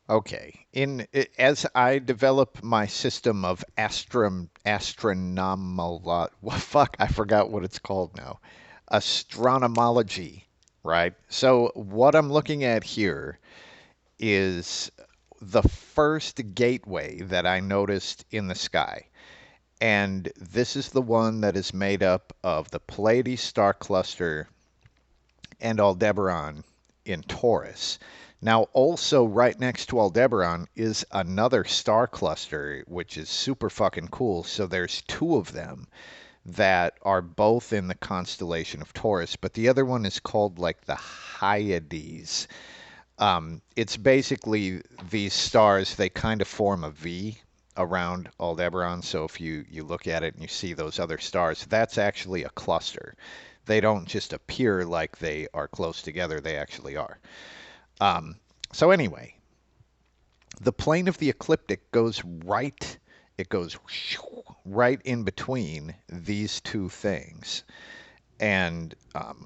Okay. As I develop my system of astronomolo fuck, I forgot what it's called now. Astronomology, right? So what I'm looking at here is the first gateway that I noticed in the sky. And this is the one that is made up of the Pleiades star cluster and Aldebaran in Taurus. Now, also right next to Aldebaran is another star cluster, which is super fucking cool. So there's two of them that are both in the constellation of Taurus, but the other one is called like the Hyades. It's basically these stars, they kind of form a V around Aldebaran. So if you look at it and you see those other stars, that's actually a cluster. They don't just appear like they are close together, they actually are. Um, so anyway, the plane of the ecliptic goes right, it goes right in between these two things. And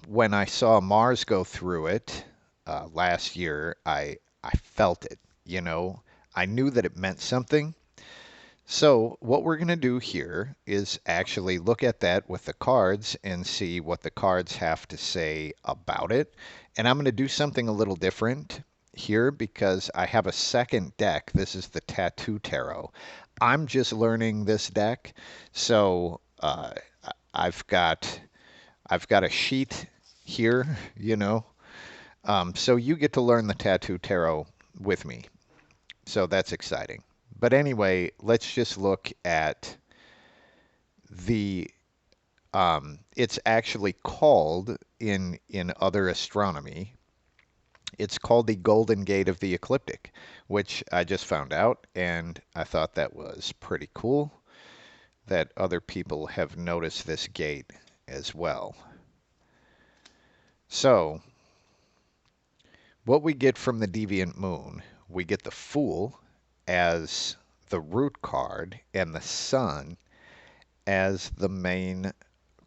when I saw Mars go through it last year, I felt it. You know, I knew that it meant something. So what we're going to do here is actually look at that with the cards and see what the cards have to say about it. And I'm going to do something a little different here because I have a second deck. This is the Tattoo Tarot. I'm just learning this deck, so I've got I've got a sheet here, you know. So you get to learn the Tattoo Tarot with me. So that's exciting. But anyway, let's just look at the it's actually called in other astronomy, it's called the Golden Gate of the Ecliptic, which I just found out and I thought that was pretty cool that other people have noticed this gate as well. So, what we get from the Deviant Moon, we get the Fool as the root card and the Sun as the main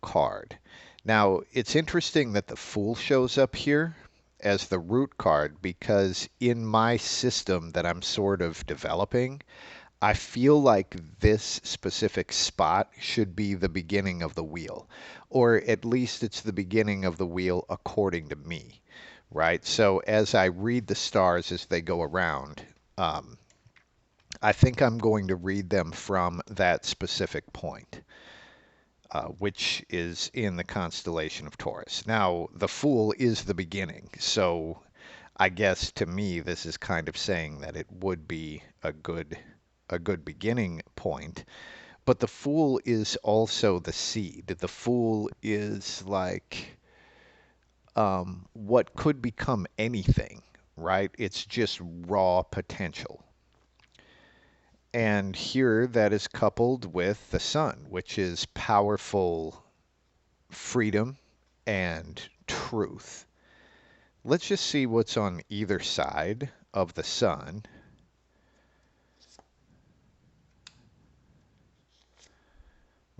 card. Now, it's interesting that the Fool shows up here as the root card because in my system that I'm sort of developing, I feel like this specific spot should be the beginning of the wheel, or at least it's the beginning of the wheel according to me, right? So as I read the stars as they go around, um, I think I'm going to read them from that specific point, which is in the constellation of Taurus. Now, the Fool is the beginning, so I guess to me this is kind of saying that it would be a good beginning point. But the Fool is also the seed. The Fool is like what could become anything, right? It's just raw potential. And here that is coupled with the Sun, which is powerful freedom and truth. Let's just see what's on either side of the Sun.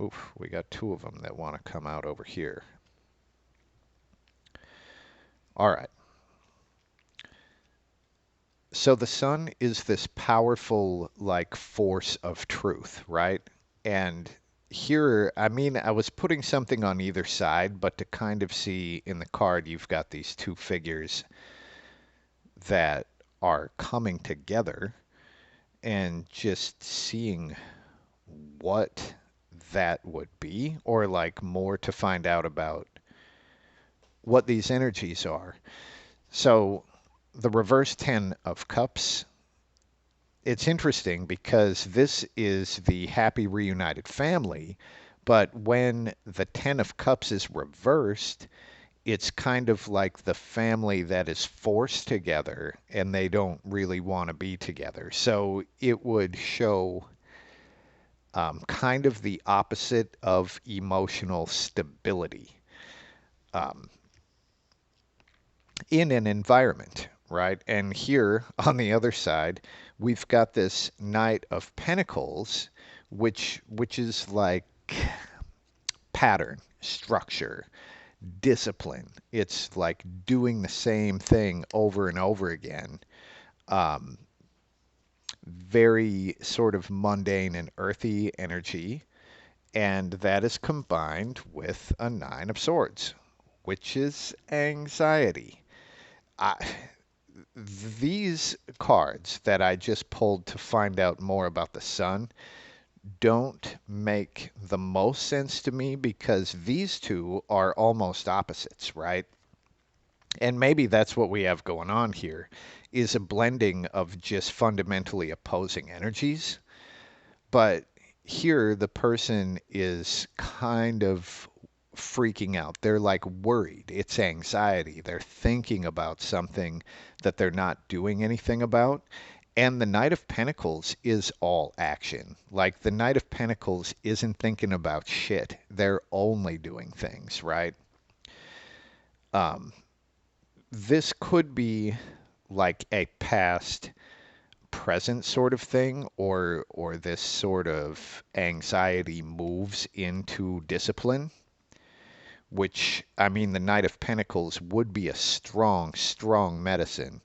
Oof, we got two of them that want to come out over here. All right. So the Sun is this powerful, like, force of truth, right? And here, I mean, I was putting something on either side, but to kind of see in the card, you've got these two figures that are coming together and just seeing what that would be, or like more to find out about what these energies are. So the reverse 10 of cups, it's interesting because this is the happy reunited family, but when the 10 of cups is reversed, it's kind of like the family that is forced together and they don't really want to be together. So it would show kind of the opposite of emotional stability um, in an environment, right? And here on the other side, we've got this Knight of Pentacles, which is like pattern, structure, discipline. It's like doing the same thing over and over again. Um, very sort of mundane and earthy energy, and that is combined with a Nine of Swords, which is anxiety. I, these cards that I just pulled to find out more about the sun don't make the most sense to me because these two are almost opposites, right? And maybe that's what we have going on here is a blending of just fundamentally opposing energies. But here the person is kind of freaking out. They're like worried. It's anxiety. They're thinking about something that they're not doing anything about. And the Knight of Pentacles is all action. Like the Knight of Pentacles isn't thinking about shit. They're only doing things, right? Um, this could be like a past present sort of thing, or this sort of anxiety moves into discipline, which I mean the Knight of Pentacles would be a strong, strong medicine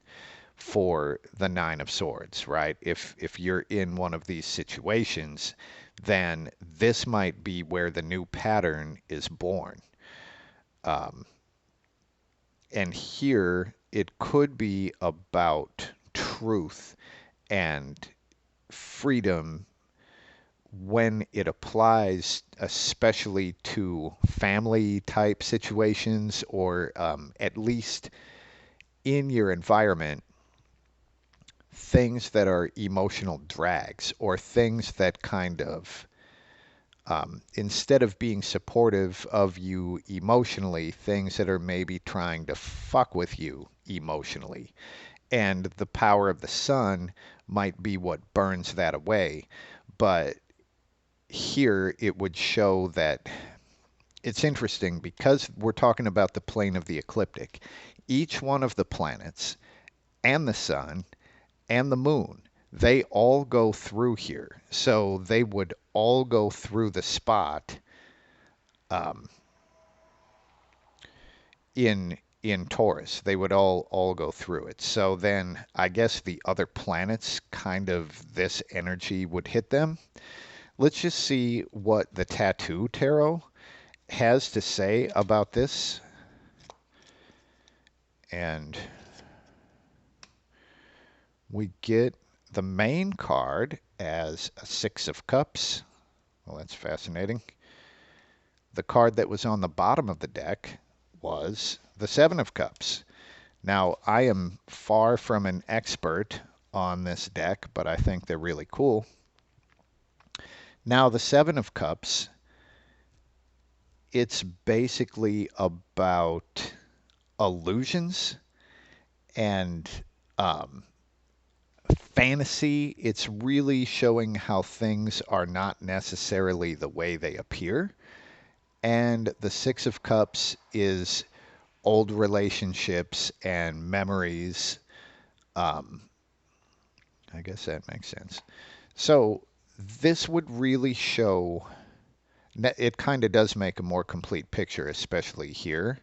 for the Nine of Swords, right? If you're in one of these situations, then this might be where the new pattern is born. Um, and here it could be about truth and freedom when it applies, especially to family type situations or at least in your environment, things that are emotional drags or things that kind of, instead of being supportive of you emotionally, things that are maybe trying to fuck with you emotionally. And the power of the sun might be what burns that away. But here it would show that it's interesting because we're talking about the plane of the ecliptic. Each one of the planets and the sun and the moon, they all go through here. So they would all go through the spot um, in Taurus. They would all go through it. So then I guess the other planets kind of this energy would hit them. Let's just see what the Tattoo Tarot has to say about this. And we get the main card as a Six of Cups. Well, that's fascinating. The card that was on the bottom of the deck was the Seven of Cups. Now, I am far from an expert on this deck, but I think they're really cool. Now, the Seven of Cups, it's basically about illusions and um, fantasy. It's really showing how things are not necessarily the way they appear. And the Six of Cups is old relationships and memories. Um, I guess that makes sense. So this would really show, it kind of does make a more complete picture, especially here.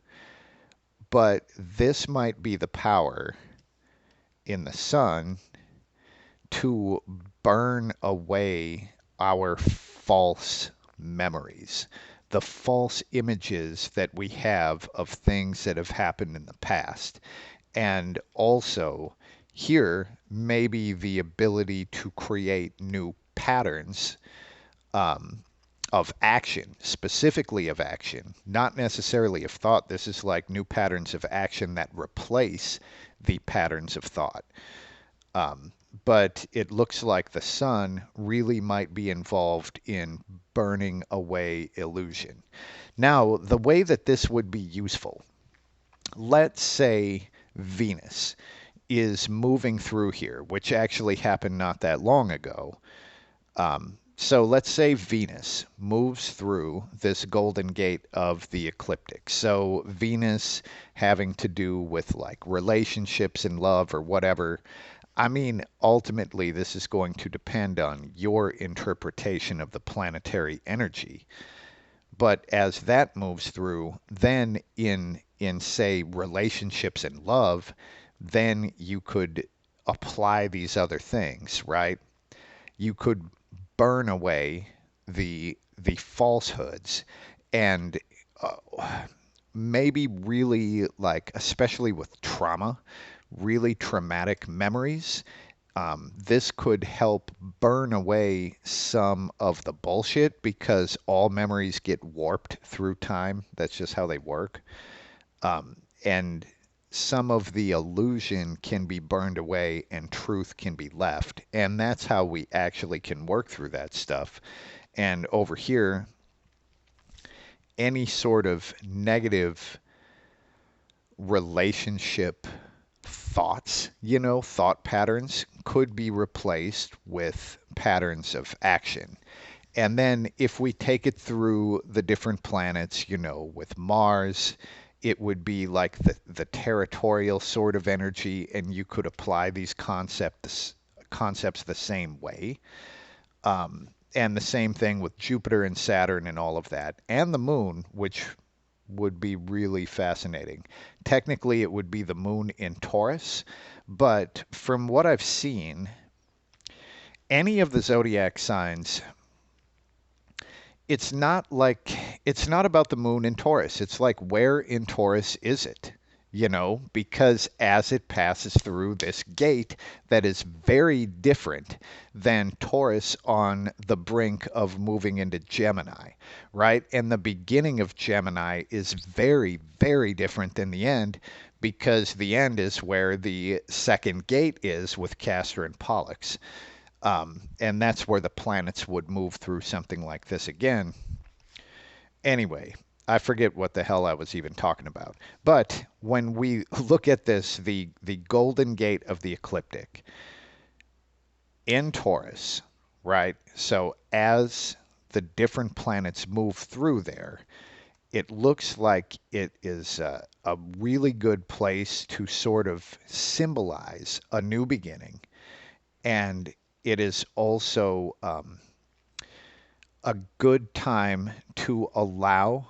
But this might be the power in the sun to burn away our false memories, the false images that we have of things that have happened in the past. And also, here, maybe the ability to create new patterns um, of action, specifically of action, not necessarily of thought. This is like new patterns of action that replace the patterns of thought. Um, but it looks like the sun really might be involved in burning away illusion. Now, the way that this would be useful, let's say Venus is moving through here, which actually happened not that long ago. So let's say Venus moves through this golden gate of the ecliptic. So Venus having to do with like relationships and love or whatever. I mean, ultimately, this is going to depend on your interpretation of the planetary energy. But as that moves through, then in say relationships and love, then you could apply these other things, right? You could burn away the falsehoods and maybe really like, especially with trauma, really traumatic memories. This could help burn away some of the bullshit because all memories get warped through time. That's just how they work. And some of the illusion can be burned away and truth can be left. And that's how we actually can work through that stuff. And over here, any sort of negative relationship thoughts, thought patterns could be replaced with patterns of action. And then if we take it through the different planets, with Mars, it would be like the territorial sort of energy, and you could apply these concepts the same way. And the same thing with Jupiter and Saturn and all of that, and the moon, which would be really fascinating. Technically, it would be the moon in Taurus, but from what I've seen, any of the zodiac signs, it's not like it's not about the moon in Taurus. It's like, where in Taurus is it? Because as it passes through this gate that is very different than Taurus on the brink of moving into Gemini, right? And the beginning of Gemini is very, very different than the end because the end is where the second gate is with Castor and Pollux. And that's where the planets would move through something like this again. Anyway, I forget what the hell I was even talking about. But when we look at this, the golden gate of the ecliptic in Taurus, right? So as the different planets move through there, it looks like it is a really good place to sort of symbolize a new beginning. And it is also a good time to allow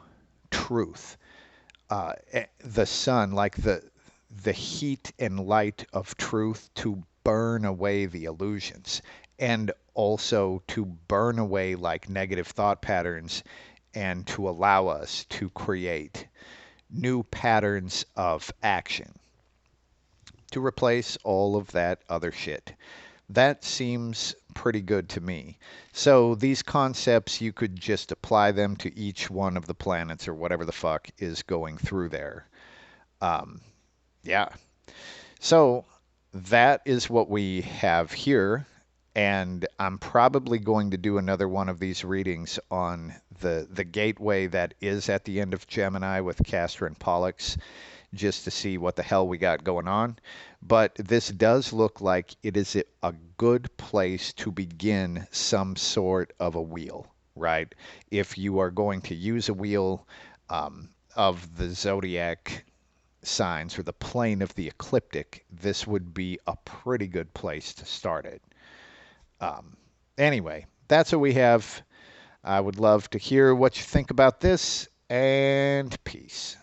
truth, the sun, like the heat and light of truth, to burn away the illusions, and also to burn away like negative thought patterns, and to allow us to create new patterns of action to replace all of that other shit. That seems pretty good to me. So these concepts, you could just apply them to each one of the planets or whatever the fuck is going through there. Um, yeah. So that is what we have here. And I'm probably going to do another one of these readings on the gateway that is at the end of Gemini with Castor and Pollux, just to see what the hell we got going on. But this does look like it is a good place to begin some sort of a wheel, right? If you are going to use a wheel of the zodiac signs or the plane of the ecliptic, this would be a pretty good place to start it. Um, anyway, that's what we have. I would love to hear what you think about this, and peace.